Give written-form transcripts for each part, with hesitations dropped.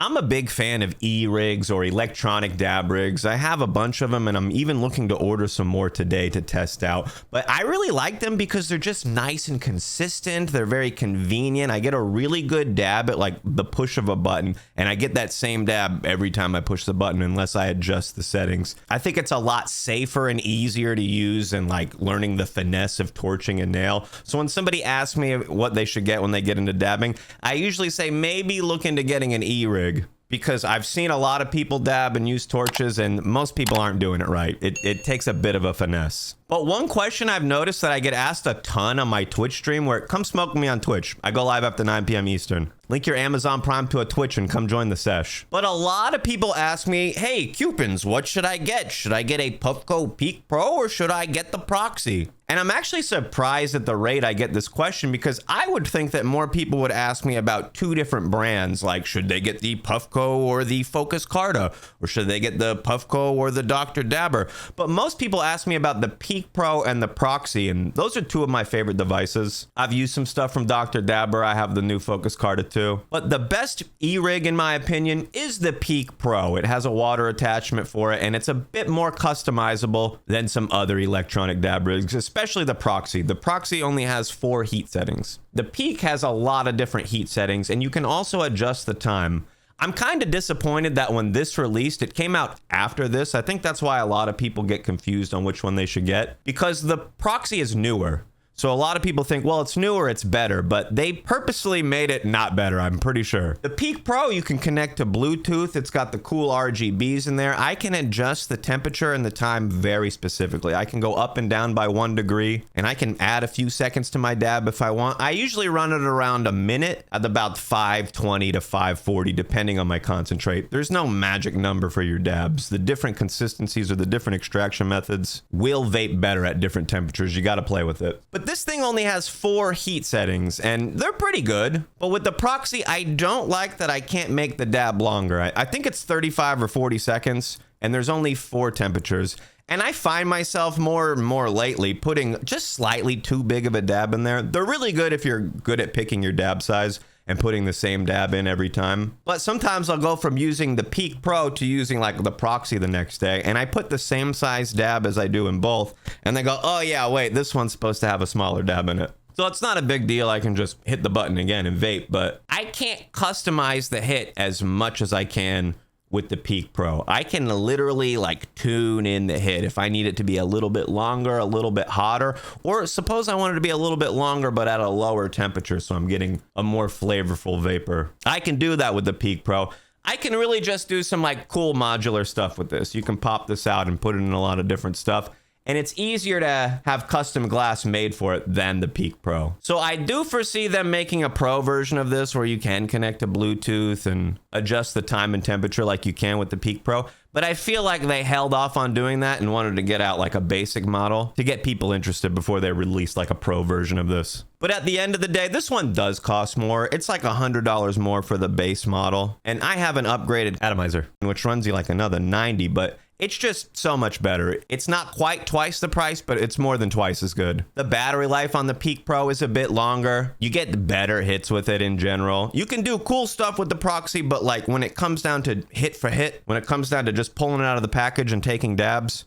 I'm a big fan of e-rigs or electronic dab rigs. I have a bunch of them and I'm even looking to order some more today to test out. But I really like them because they're just nice and consistent. They're very convenient. I get a really good dab at like the push of a button, and I get that same dab every time I push the button unless I adjust the settings. I think it's a lot safer and easier to use than like learning the finesse of torching a nail. So when somebody asks me what they should get when they get into dabbing, I usually say maybe look into getting an e-rig, because I've seen a lot of people dab and use torches and most people aren't doing it right. It takes a bit of a finesse. But one question I've noticed that I get asked a ton on my Twitch stream, where come smoke with me on Twitch. I go live after 9 p.m. Eastern. Link your Amazon Prime to a Twitch and come join the sesh. But a lot of people ask me, hey, Cewpins, what should I get? Should I get a Puffco Peak Pro or should I get the Proxy? And I'm actually surprised at the rate I get this question, because I would think that more people would ask me about two different brands, like should they get the Puffco or the Focus Carta, or should they get the Puffco or the Dr. Dabber? But most people ask me about the Peak Pro and the Proxy, and those are two of my favorite devices. I've used some stuff from Dr. Dabber. I have the new Focus Carta too. But the best e-rig in my opinion is the Peak Pro. It has a water attachment for it, and it's a bit more customizable than some other electronic dab rigs, especially the Proxy. The Proxy only has 4 heat settings. The Peak has a lot of different heat settings, and you can also adjust the time. I'm kind of disappointed that when this released, it came out after this. I think that's why a lot of people get confused on which one they should get, because the Proxy is newer. So a lot of people think, well, it's newer, it's better, but they purposely made it not better, I'm pretty sure. The Peak Pro, you can connect to Bluetooth. It's got the cool RGBs in there. I can adjust the temperature and the time very specifically. I can go up and down by 1 degree, and I can add a few seconds to my dab if I want. I usually run it around a minute at about 520 to 540, depending on my concentrate. There's no magic number for your dabs. The different consistencies or the different extraction methods will vape better at different temperatures. You got to play with it. But this thing only has 4 heat settings, and they're pretty good. But with the Proxy, I don't like that I can't make the dab longer. I think it's 35 or 40 seconds, and there's only 4 temperatures. And I find myself more and more lately putting just slightly too big of a dab in there. They're really good if you're good at picking your dab size and putting the same dab in every time. But sometimes I'll go from using the Peak Pro to using like the Proxy the next day, and I put the same size dab as I do in both, and they go, oh yeah, wait, this one's supposed to have a smaller dab in it. So it's not a big deal. I can just hit the button again and vape, but I can't customize the hit as much as I can with the Peak Pro. I can literally like tune in the hit if I need it to be a little bit longer, a little bit hotter, or suppose I want it to be a little bit longer but at a lower temperature so I'm getting a more flavorful vapor. I can do that with the Peak Pro. I can really just do some like cool modular stuff with this. You can pop this out and put it in a lot of different stuff, and it's easier to have custom glass made for it than the Peak Pro. So I do foresee them making a Pro version of this where you can connect to Bluetooth and adjust the time and temperature like you can with the Peak Pro. But I feel like they held off on doing that and wanted to get out like a basic model to get people interested before they released like a Pro version of this. But at the end of the day, this one does cost more. It's like $100 more for the base model. And I have an upgraded atomizer, which runs you like another 90, but it's just so much better. It's not quite twice the price, but it's more than twice as good. The battery life on the Peak Pro is a bit longer. You get better hits with it in general. You can do cool stuff with the Proxy, but like when it comes down to hit for hit, when it comes down to just pulling it out of the package and taking dabs,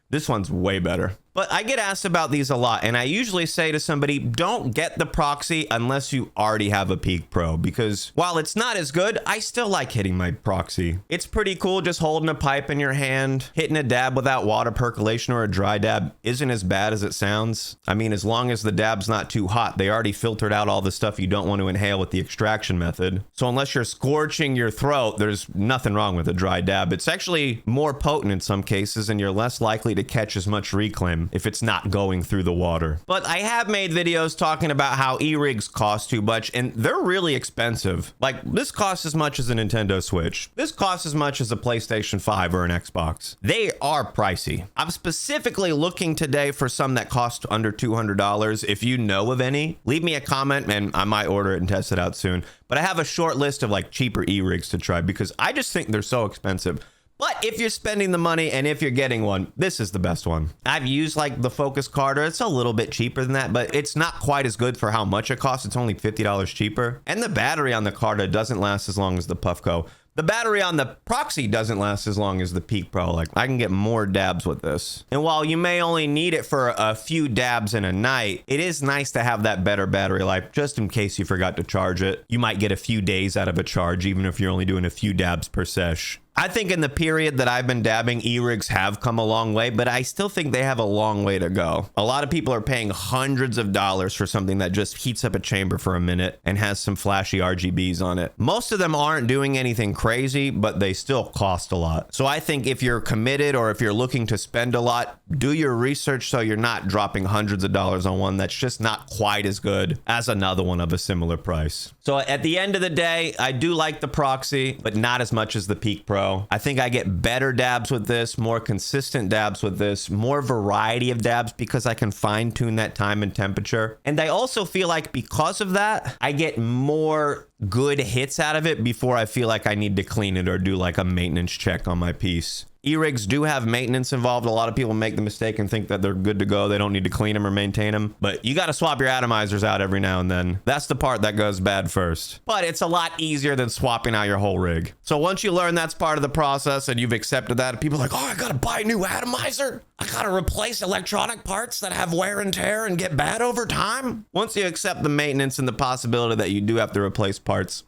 this one's way better. But I get asked about these a lot, and I usually say to somebody, don't get the Proxy unless you already have a Peak Pro, because while it's not as good, I still like hitting my Proxy. It's pretty cool just holding a pipe in your hand. Hitting a dab without water percolation or a dry dab isn't as bad as it sounds. I mean, as long as the dab's not too hot, they already filtered out all the stuff you don't want to inhale with the extraction method. So unless you're scorching your throat, there's nothing wrong with a dry dab. It's actually more potent in some cases, and you're less likely to catch as much reclaim if it's not going through the water. But I have made videos talking about how e-rigs cost too much, and they're really expensive. Like, this costs as much as a Nintendo Switch. This costs as much as a PlayStation 5 or an Xbox. They are pricey. I'm specifically looking today for some that cost under $200. If you know of any, leave me a comment and I might order it and test it out soon. But I have a short list of like cheaper e-rigs to try because I just think they're so expensive. But if you're spending the money and if you're getting one, this is the best one. I've used like the Focus Carta. It's a little bit cheaper than that, but it's not quite as good for how much it costs. It's only $50 cheaper. And the battery on the Carta doesn't last as long as the Puffco. The battery on the Proxy doesn't last as long as the Peak Pro. Like, I can get more dabs with this. And while you may only need it for a few dabs in a night, it is nice to have that better battery life just in case you forgot to charge it. You might get a few days out of a charge, even if you're only doing a few dabs per sesh. I think in the period that I've been dabbing, e-rigs have come a long way, but I still think they have a long way to go. A lot of people are paying hundreds of dollars for something that just heats up a chamber for a minute and has some flashy RGBs on it. Most of them aren't doing anything crazy, but they still cost a lot. So I think if you're committed or if you're looking to spend a lot, do your research so you're not dropping hundreds of dollars on one that's just not quite as good as another one of a similar price. So at the end of the day, I do like the Proxy, but not as much as the Peak Pro. I think I get better dabs with this, more consistent dabs with this, more variety of dabs because I can fine tune that time and temperature. And I also feel like because of that, I get more good hits out of it before I feel like I need to clean it or do like a maintenance check on my piece. E-rigs do have maintenance involved. A lot of people make the mistake and think that they're good to go. They don't need to clean them or maintain them. But you got to swap your atomizers out every now and then. That's the part that goes bad first. But it's a lot easier than swapping out your whole rig. So once you learn that's part of the process and you've accepted that, people are like, oh, I got to buy a new atomizer. I got to replace electronic parts that have wear and tear and get bad over time. Once you accept the maintenance and the possibility that you do have to replace parts,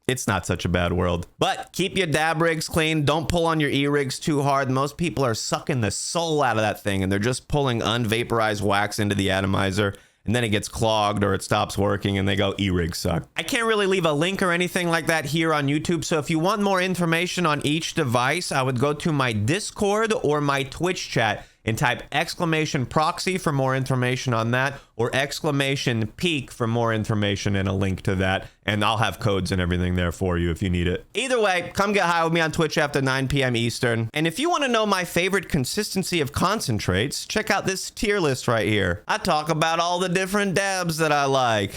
it's not such a bad world. But keep your dab rigs clean. Don't pull on your e-rigs too hard. Most people are sucking the soul out of that thing and they're just pulling unvaporized wax into the atomizer, and then it gets clogged or it stops working and they go, e-rigs suck. I can't really leave a link or anything like that here on YouTube. So if you want more information on each device, I would go to my Discord or my Twitch chat and type !Proxy for more information on that, or !Peak for more information and a link to that. And I'll have codes and everything there for you if you need it. Either way, come get high with me on Twitch after 9 p.m. Eastern. And if you want to know my favorite consistency of concentrates, check out this tier list right here. I talk about all the different dabs that I like.